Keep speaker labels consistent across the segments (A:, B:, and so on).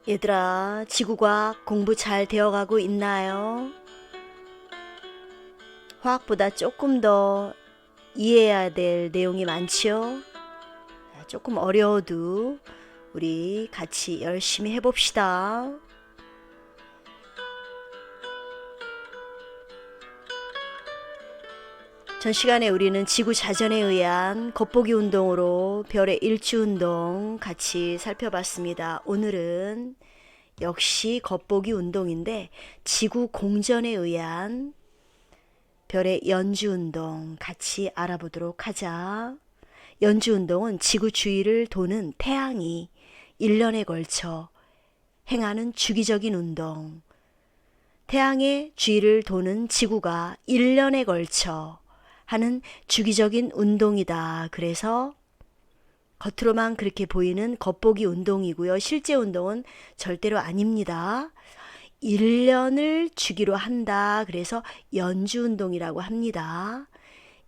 A: 얘들아, 지구과학 공부 잘 되어가고 있나요? 화학보다 조금 더 이해해야 될 내용이 많지요? 조금 어려워도 우리 같이 열심히 해봅시다. 전 시간에 우리는 지구 자전에 의한 겉보기 운동으로 별의 일주 운동 같이 살펴봤습니다. 오늘은 역시 겉보기 운동인데 지구 공전에 의한 별의 연주 운동 같이 알아보도록 하자. 연주 운동은 지구 주위를 도는 태양이 1년에 걸쳐 행하는 주기적인 운동. 태양의 주위를 도는 지구가 1년에 걸쳐 하는 주기적인 운동이다. 그래서 겉으로만 그렇게 보이는 겉보기 운동이고요. 실제 운동은 절대로 아닙니다. 1년을 주기로 한다. 그래서 연주 운동이라고 합니다.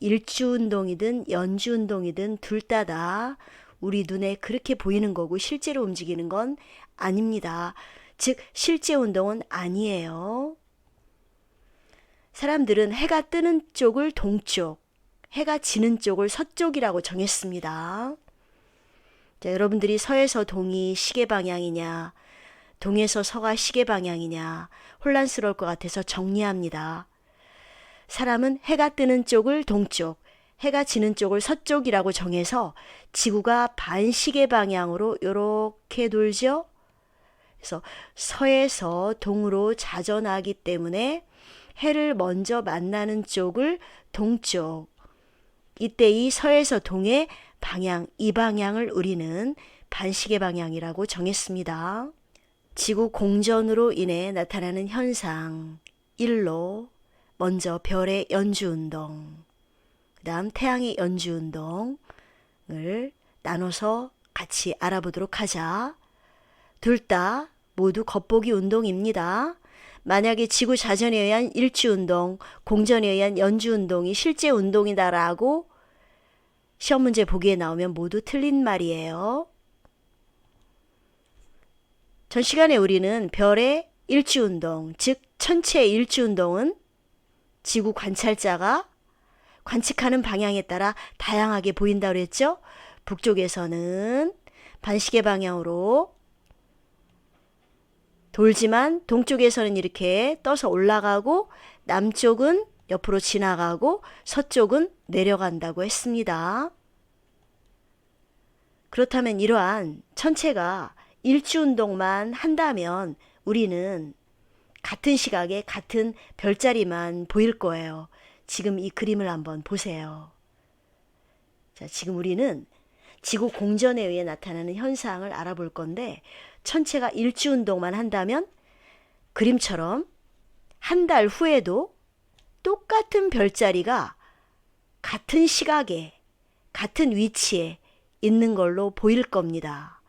A: 일주 운동이든 연주 운동이든 둘 다다 우리 눈에 그렇게 보이는 거고 실제로 움직이는 건 아닙니다. 즉 실제 운동은 아니에요. 사람들은 해가 뜨는 쪽을 동쪽, 해가 지는 쪽을 서쪽이라고 정했습니다. 자, 여러분들이 서에서 동이 시계 방향이냐, 동에서 서가 시계 방향이냐 혼란스러울 것 같아서 정리합니다. 사람은 해가 뜨는 쪽을 동쪽, 해가 지는 쪽을 서쪽이라고 정해서 지구가 반시계 방향으로 이렇게 돌죠. 그래서 서에서 동으로 자전하기 때문에 해를 먼저 만나는 쪽을 동쪽, 이때 이 서에서 동의 방향, 이 방향을 우리는 반시계 방향이라고 정했습니다. 지구 공전으로 인해 나타나는 현상 1로 먼저 별의 연주운동, 그 다음 태양의 연주운동을 나눠서 같이 알아보도록 하자. 둘 다 모두 겉보기 운동입니다. 만약에 지구 자전에 의한 일주운동, 공전에 의한 연주운동이 실제 운동이다라고 시험 문제 보기에 나오면 모두 틀린 말이에요. 전 시간에 우리는 별의 일주운동, 즉 천체의 일주운동은 지구 관찰자가 관측하는 방향에 따라 다양하게 보인다고 그랬죠. 북쪽에서는 반시계 방향으로 돌지만 동쪽에서는 이렇게 떠서 올라가고 남쪽은 옆으로 지나가고 서쪽은 내려간다고 했습니다. 그렇다면 이러한 천체가 일주운동만 한다면 우리는 같은 시각에 같은 별자리만 보일 거예요. 지금 이 그림을 한번 보세요. 자, 지금 우리는 지구 공전에 의해 나타나는 현상을 알아볼 건데 천체가 일주운동만 한다면 그림처럼 한 달 후에도 똑같은 별자리가 같은 시각에 같은 위치에 있는 걸로 보일 겁니다.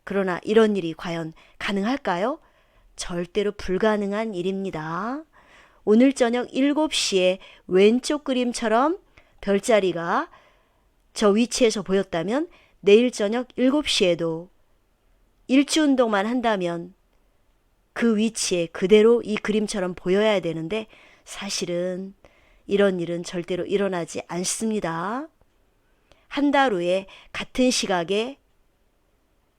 A: 그러나 이런 일이 과연 가능할까요? 절대로 불가능한 일입니다. 오늘 저녁 7시에 왼쪽 그림처럼 별자리가 저 위치에서 보였다면 내일 저녁 7시에도 일주운동만 한다면 그 위치에 그대로 이 그림처럼 보여야 되는데 사실은 이런 일은 절대로 일어나지 않습니다. 한 달 후에 같은 시각에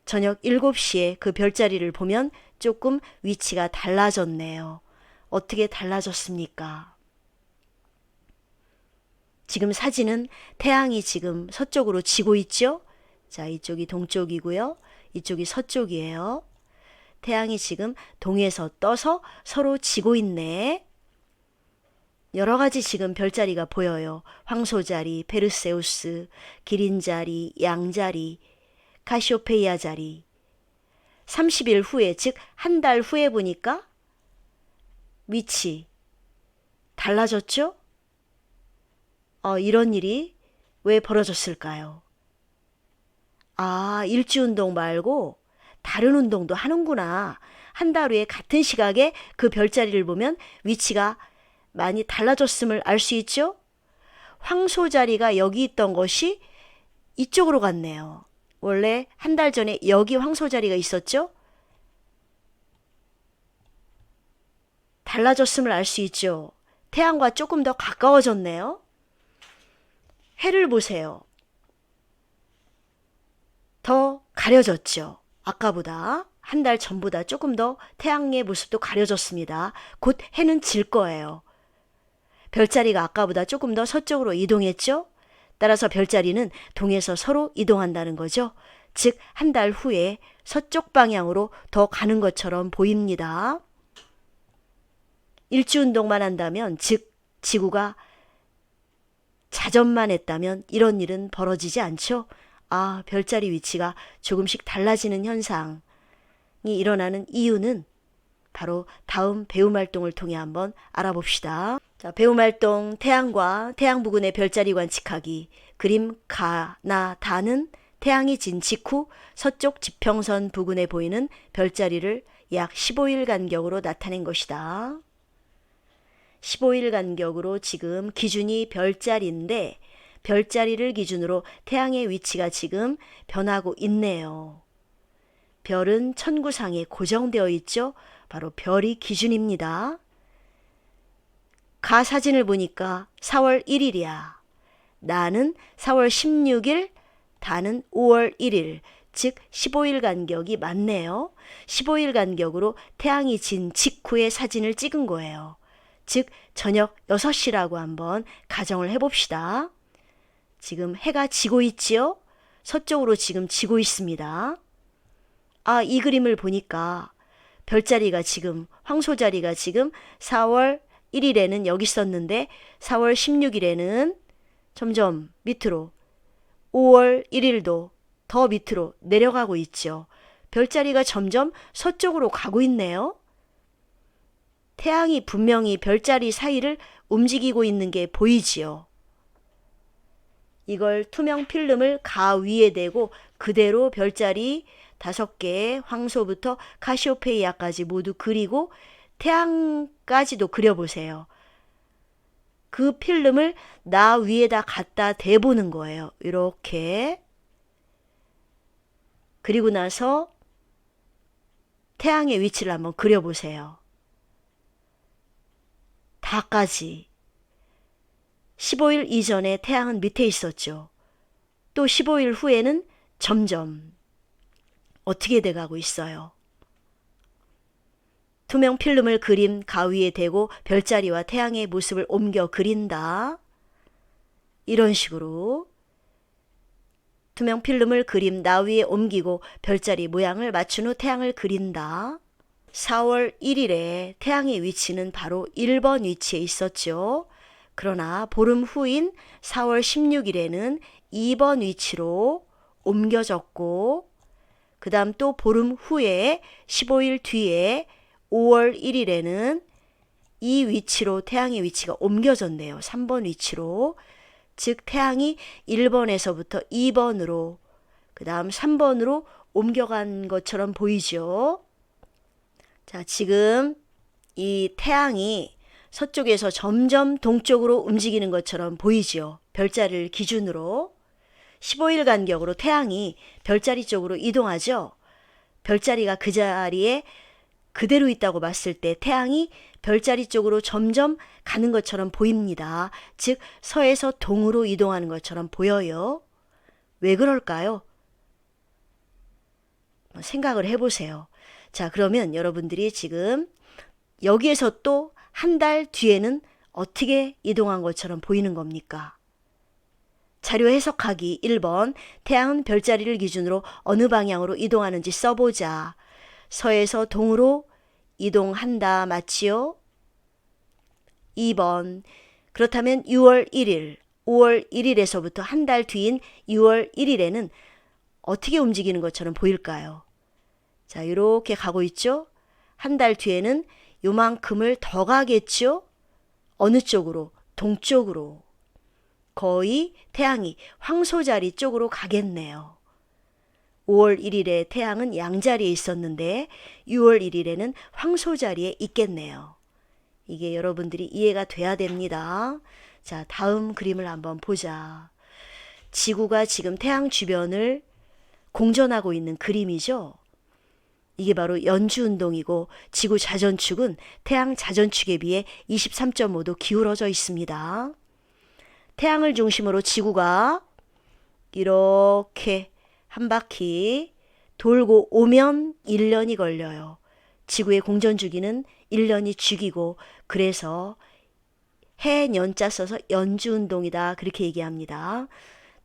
A: 저녁 7시에 그 별자리를 보면 조금 위치가 달라졌네요. 어떻게 달라졌습니까? 지금 사진은 태양이 지금 서쪽으로 지고 있죠? 자, 이쪽이 동쪽이고요. 이쪽이 서쪽이에요. 태양이 지금 동에서 떠서 서로 지고 있네. 여러 가지 지금 별자리가 보여요. 황소자리, 페르세우스, 기린자리, 양자리, 카시오페이아 자리. 30일 후에, 즉 한 달 후에 보니까 위치 달라졌죠? 이런 일이 왜 벌어졌을까요? 일주운동 말고 다른 운동도 하는구나. 한 달 후에 같은 시각에 그 별자리를 보면 위치가 많이 달라졌음을 알 수 있죠? 황소자리가 여기 있던 것이 이쪽으로 갔네요. 원래 한 달 전에 여기 황소자리가 있었죠? 달라졌음을 알 수 있죠. 태양과 조금 더 가까워졌네요. 해를 보세요. 더 가려졌죠. 아까보다 한 달 전보다 조금 더 태양의 모습도 가려졌습니다. 곧 해는 질 거예요. 별자리가 아까보다 조금 더 서쪽으로 이동했죠. 따라서 별자리는 동에서 서로 이동한다는 거죠. 즉, 한 달 후에 서쪽 방향으로 더 가는 것처럼 보입니다. 일주운동만 한다면, 즉 지구가 자전만 했다면 이런 일은 벌어지지 않죠. 별자리 위치가 조금씩 달라지는 현상이 일어나는 이유는 바로 다음 배움활동을 통해 한번 알아봅시다. 자, 배움활동 태양과 태양 부근의 별자리 관측하기. 그림 가나다는 태양이 진 직후 서쪽 지평선 부근에 보이는 별자리를 약 15일 간격으로 나타낸 것이다. 15일 간격으로 지금 기준이 별자리인데 별자리를 기준으로 태양의 위치가 지금 변하고 있네요. 별은 천구상에 고정되어 있죠. 바로 별이 기준입니다. 가 사진을 보니까 4월 1일이야. 나는 4월 16일, 다는 5월 1일, 즉 15일 간격이 맞네요. 15일 간격으로 태양이 진 직후의 사진을 찍은 거예요. 즉 저녁 6시라고 한번 가정을 해봅시다. 지금 해가 지고 있지요? 서쪽으로 지금 지고 있습니다. 이 그림을 보니까 별자리가 지금, 황소자리가 지금 4월 1일에는 여기 있었는데 4월 16일에는 점점 밑으로, 5월 1일도 더 밑으로 내려가고 있죠. 별자리가 점점 서쪽으로 가고 있네요. 태양이 분명히 별자리 사이를 움직이고 있는 게 보이지요. 이걸 투명 필름을 가 위에 대고 그대로 별자리 5개, 황소부터 카시오페이아까지 모두 그리고 태양까지도 그려보세요. 그 필름을 나 위에다 갖다 대보는 거예요. 이렇게. 그리고 나서 태양의 위치를 한번 그려보세요. 다까지. 15일 이전에 태양은 밑에 있었죠. 또 15일 후에는 점점 어떻게 돼가고 있어요. 투명 필름을 그림 가위에 대고 별자리와 태양의 모습을 옮겨 그린다. 이런 식으로 투명 필름을 그림 나 위에 옮기고 별자리 모양을 맞춘 후 태양을 그린다. 4월 1일에 태양의 위치는 바로 1번 위치에 있었죠. 그러나 보름 후인 4월 16일에는 2번 위치로 옮겨졌고 그 다음 또 보름 후에 15일 뒤에 5월 1일에는 이 위치로 태양의 위치가 옮겨졌네요. 3번 위치로. 즉 태양이 1번에서부터 2번으로 그 다음 3번으로 옮겨간 것처럼 보이죠. 자, 지금 이 태양이 서쪽에서 점점 동쪽으로 움직이는 것처럼 보이죠. 별자리를 기준으로 15일 간격으로 태양이 별자리 쪽으로 이동하죠. 별자리가 그 자리에 그대로 있다고 봤을 때 태양이 별자리 쪽으로 점점 가는 것처럼 보입니다. 즉 서에서 동으로 이동하는 것처럼 보여요. 왜 그럴까요? 생각을 해보세요. 자, 그러면 여러분들이 지금 여기에서 또 한 달 뒤에는 어떻게 이동한 것처럼 보이는 겁니까? 자료 해석하기 1번 태양은 별자리를 기준으로 어느 방향으로 이동하는지 써보자. 서에서 동으로 이동한다. 맞지요? 2번 그렇다면 6월 1일, 5월 1일에서부터 한 달 뒤인 6월 1일에는 어떻게 움직이는 것처럼 보일까요? 자, 이렇게 가고 있죠? 한 달 뒤에는 요만큼을 더 가겠죠? 어느 쪽으로? 동쪽으로. 거의 태양이 황소자리 쪽으로 가겠네요. 5월 1일에 태양은 양자리에 있었는데 6월 1일에는 황소자리에 있겠네요. 이게 여러분들이 이해가 돼야 됩니다. 자, 다음 그림을 한번 보자. 지구가 지금 태양 주변을 공전하고 있는 그림이죠. 이게 바로 연주운동이고 지구 자전축은 태양 자전축에 비해 23.5도 기울어져 있습니다. 태양을 중심으로 지구가 이렇게 한 바퀴 돌고 오면 1년이 걸려요. 지구의 공전주기는 1년이 주기고 그래서 해 년자 써서 연주운동이다 그렇게 얘기합니다.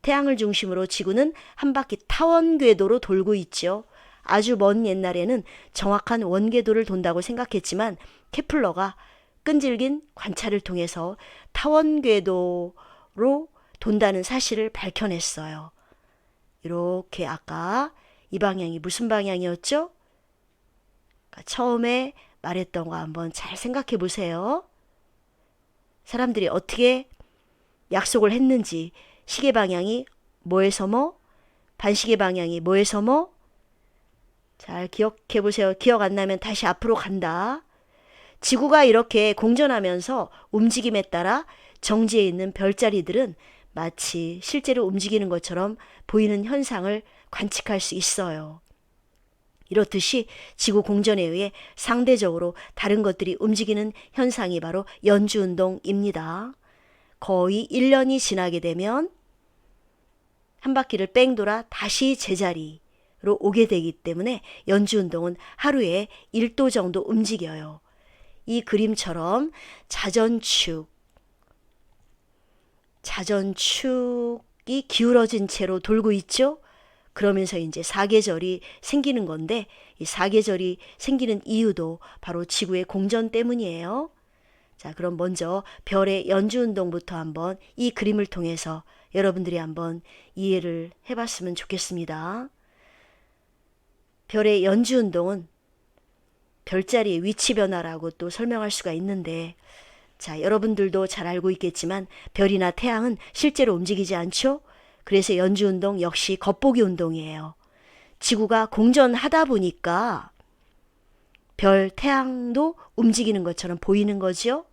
A: 태양을 중심으로 지구는 한 바퀴 타원궤도로 돌고 있죠. 아주 먼 옛날에는 정확한 원궤도를 돈다고 생각했지만 케플러가 끈질긴 관찰을 통해서 타원궤도로 돈다는 사실을 밝혀냈어요. 이렇게 아까 이 방향이 무슨 방향이었죠? 처음에 말했던 거 한번 잘 생각해 보세요. 사람들이 어떻게 약속을 했는지 시계 방향이 뭐에서 뭐, 반시계 방향이 뭐에서 뭐, 잘 기억해 보세요. 기억 안 나면 다시 앞으로 간다. 지구가 이렇게 공전하면서 움직임에 따라 정지해 있는 별자리들은 마치 실제로 움직이는 것처럼 보이는 현상을 관측할 수 있어요. 이렇듯이 지구 공전에 의해 상대적으로 다른 것들이 움직이는 현상이 바로 연주운동입니다. 거의 1년이 지나게 되면 한 바퀴를 뺑 돌아 다시 제자리로 오게 되기 때문에 연주운동은 하루에 1도 정도 움직여요. 이 그림처럼 자전축이 기울어진 채로 돌고 있죠. 그러면서 이제 사계절이 생기는 건데 이 사계절이 생기는 이유도 바로 지구의 공전 때문이에요. 자, 그럼 먼저 별의 연주운동부터 한번 이 그림을 통해서 여러분들이 한번 이해를 해봤으면 좋겠습니다. 별의 연주운동은 별자리의 위치 변화라고 또 설명할 수가 있는데, 자, 여러분들도 잘 알고 있겠지만 별이나 태양은 실제로 움직이지 않죠? 그래서 연주운동 역시 겉보기 운동이에요. 지구가 공전하다 보니까 별, 태양도 움직이는 것처럼 보이는 거죠.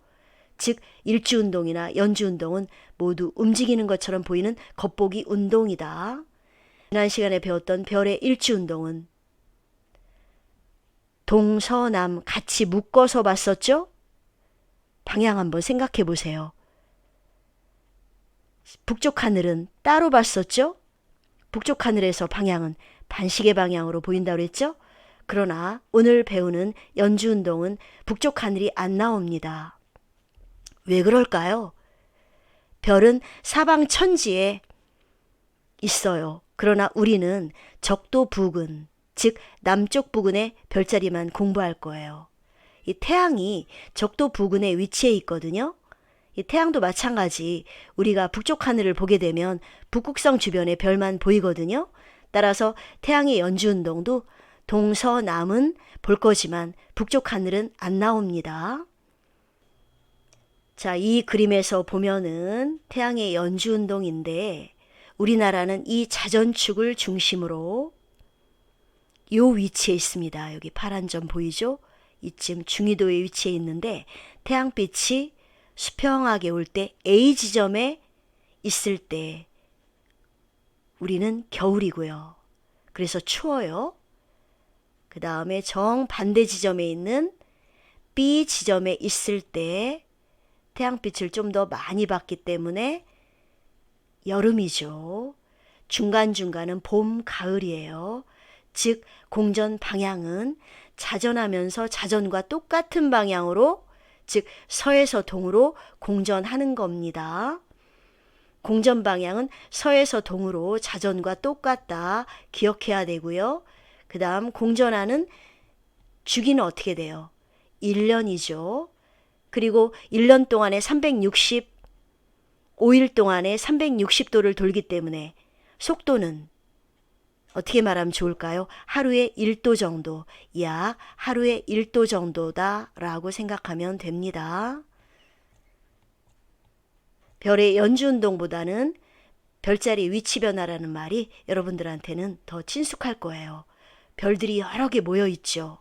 A: 즉 일주운동이나 연주운동은 모두 움직이는 것처럼 보이는 겉보기 운동이다. 지난 시간에 배웠던 별의 일주운동은 동서남 같이 묶어서 봤었죠? 방향 한번 생각해 보세요. 북쪽 하늘은 따로 봤었죠? 북쪽 하늘에서 방향은 반시계 방향으로 보인다고 그랬죠? 그러나 오늘 배우는 연주운동은 북쪽 하늘이 안 나옵니다. 왜 그럴까요? 별은 사방 천지에 있어요. 그러나 우리는 적도 부근, 즉 남쪽 부근의 별자리만 공부할 거예요. 이 태양이 적도 부근에 위치해 있거든요. 이 태양도 마찬가지 우리가 북쪽 하늘을 보게 되면 북극성 주변의 별만 보이거든요. 따라서 태양의 연주운동도 동서남은 볼 거지만 북쪽 하늘은 안 나옵니다. 자, 이 그림에서 보면은 태양의 연주운동인데 우리나라는 이 자전축을 중심으로 요 위치에 있습니다. 여기 파란 점 보이죠? 이쯤 중위도에 위치해 있는데 태양빛이 수평하게 올 때 A 지점에 있을 때 우리는 겨울이고요. 그래서 추워요. 그 다음에 정반대 지점에 있는 B 지점에 있을 때 태양빛을 좀 더 많이 받기 때문에 여름이죠. 중간중간은 봄, 가을이에요. 즉 공전 방향은 자전하면서 자전과 똑같은 방향으로, 즉 서에서 동으로 공전하는 겁니다. 공전 방향은 서에서 동으로 자전과 똑같다 기억해야 되고요. 그 다음 공전하는 주기는 어떻게 돼요? 1년이죠. 그리고 1년 동안에 365일 동안에 360도를 돌기 때문에 속도는 어떻게 말하면 좋을까요? 하루에 1도 정도, 약 하루에 1도 정도다라고 생각하면 됩니다. 별의 연주운동보다는 별자리 위치 변화라는 말이 여러분들한테는 더 친숙할 거예요. 별들이 여러 개 모여 있죠.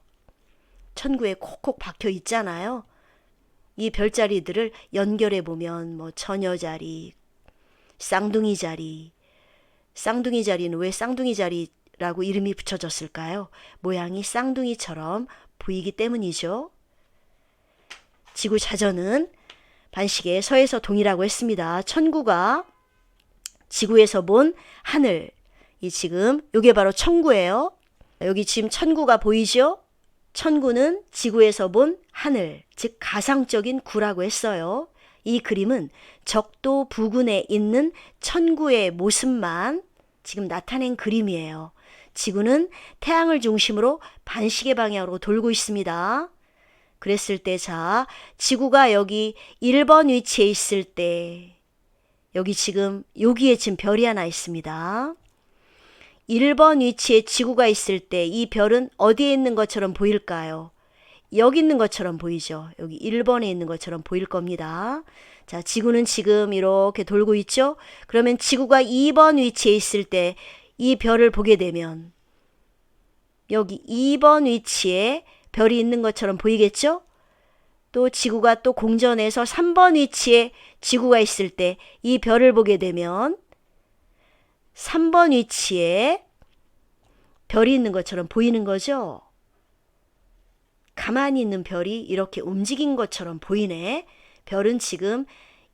A: 천구에 콕콕 박혀 있잖아요. 이 별자리들을 연결해 보면 뭐 처녀자리, 쌍둥이 자리, 쌍둥이 자리는 왜 쌍둥이 자리라고 라고 이름이 붙여졌을까요? 모양이 쌍둥이처럼 보이기 때문이죠. 지구 자전은 반식의 서에서 동이라고 했습니다. 천구가 지구에서 본 하늘, 이 지금 요게 바로 천구예요. 여기 지금 천구가 보이죠? 천구는 지구에서 본 하늘, 즉 가상적인 구라고 했어요. 이 그림은 적도 부근에 있는 천구의 모습만 지금 나타낸 그림이에요. 지구는 태양을 중심으로 반시계 방향으로 돌고 있습니다. 그랬을 때, 자, 지구가 여기 1번 위치에 있을 때, 여기 지금 여기에 지금 별이 하나 있습니다. 1번 위치에 지구가 있을 때 이 별은 어디에 있는 것처럼 보일까요? 여기 있는 것처럼 보이죠? 여기 1번에 있는 것처럼 보일 겁니다. 자, 지구는 지금 이렇게 돌고 있죠? 그러면 지구가 2번 위치에 있을 때 이 별을 보게 되면 여기 2번 위치에 별이 있는 것처럼 보이겠죠? 또 지구가 또 공전해서 3번 위치에 지구가 있을 때 이 별을 보게 되면 3번 위치에 별이 있는 것처럼 보이는 거죠. 가만히 있는 별이 이렇게 움직인 것처럼 보이네. 별은 지금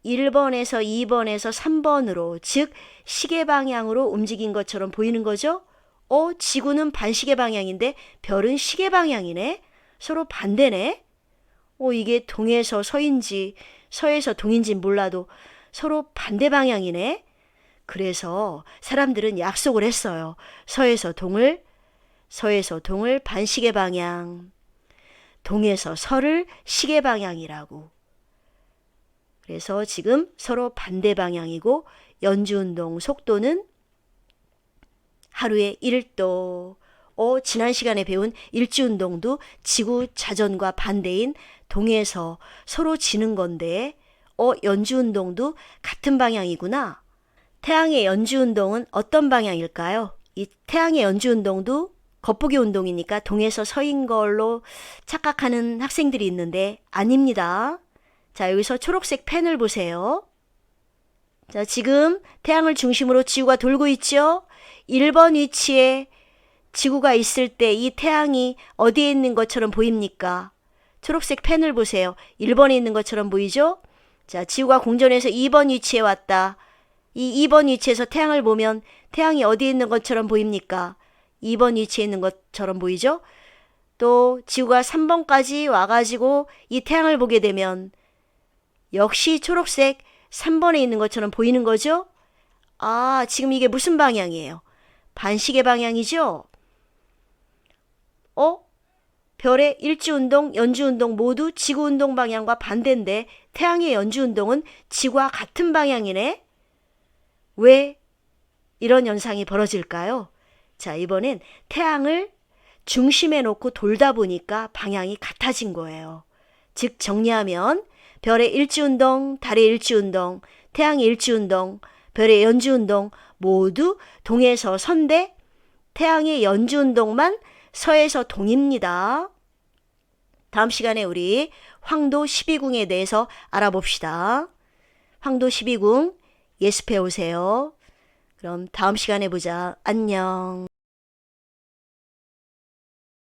A: 1번에서 2번에서 3번으로, 즉 시계 방향으로 움직인 것처럼 보이는 거죠. 지구는 반시계 방향인데 별은 시계 방향이네. 서로 반대네. 이게 동에서 서인지 서에서 동인지 몰라도 서로 반대 방향이네. 그래서 사람들은 약속을 했어요. 서에서 동을 반시계 방향, 동에서 서를 시계 방향이라고. 그래서 지금 서로 반대 방향이고 연주운동 속도는 하루에 1도. 지난 시간에 배운 일주운동도 지구 자전과 반대인 동에서 서로 지는 건데 연주운동도 같은 방향이구나. 태양의 연주운동은 어떤 방향일까요? 이 태양의 연주운동도 겉보기 운동이니까 동에서 서인 걸로 착각하는 학생들이 있는데 아닙니다. 자, 여기서 초록색 펜을 보세요. 자, 지금 태양을 중심으로 지구가 돌고 있죠? 1번 위치에 지구가 있을 때 이 태양이 어디에 있는 것처럼 보입니까? 초록색 펜을 보세요. 1번에 있는 것처럼 보이죠? 자, 지구가 공전해서 2번 위치에 왔다. 이 2번 위치에서 태양을 보면 태양이 어디에 있는 것처럼 보입니까? 2번 위치에 있는 것처럼 보이죠? 또 지구가 3번까지 와가지고 이 태양을 보게 되면 역시 초록색 3번에 있는 것처럼 보이는 거죠? 지금 이게 무슨 방향이에요? 반시계 방향이죠? 별의 일주운동, 연주운동 모두 지구운동 방향과 반대인데 태양의 연주운동은 지구와 같은 방향이네? 왜 이런 현상이 벌어질까요? 자, 이번엔 태양을 중심에 놓고 돌다 보니까 방향이 같아진 거예요. 즉 정리하면 별의 일주운동, 달의 일주운동, 태양의 일주운동, 별의 연주운동 모두 동에서 서인데 태양의 연주운동만 서에서 동입니다. 다음 시간에 우리 황도 12궁에 대해서 알아봅시다. 황도 12궁 예습해 오세요. 그럼 다음 시간에 보자. 안녕.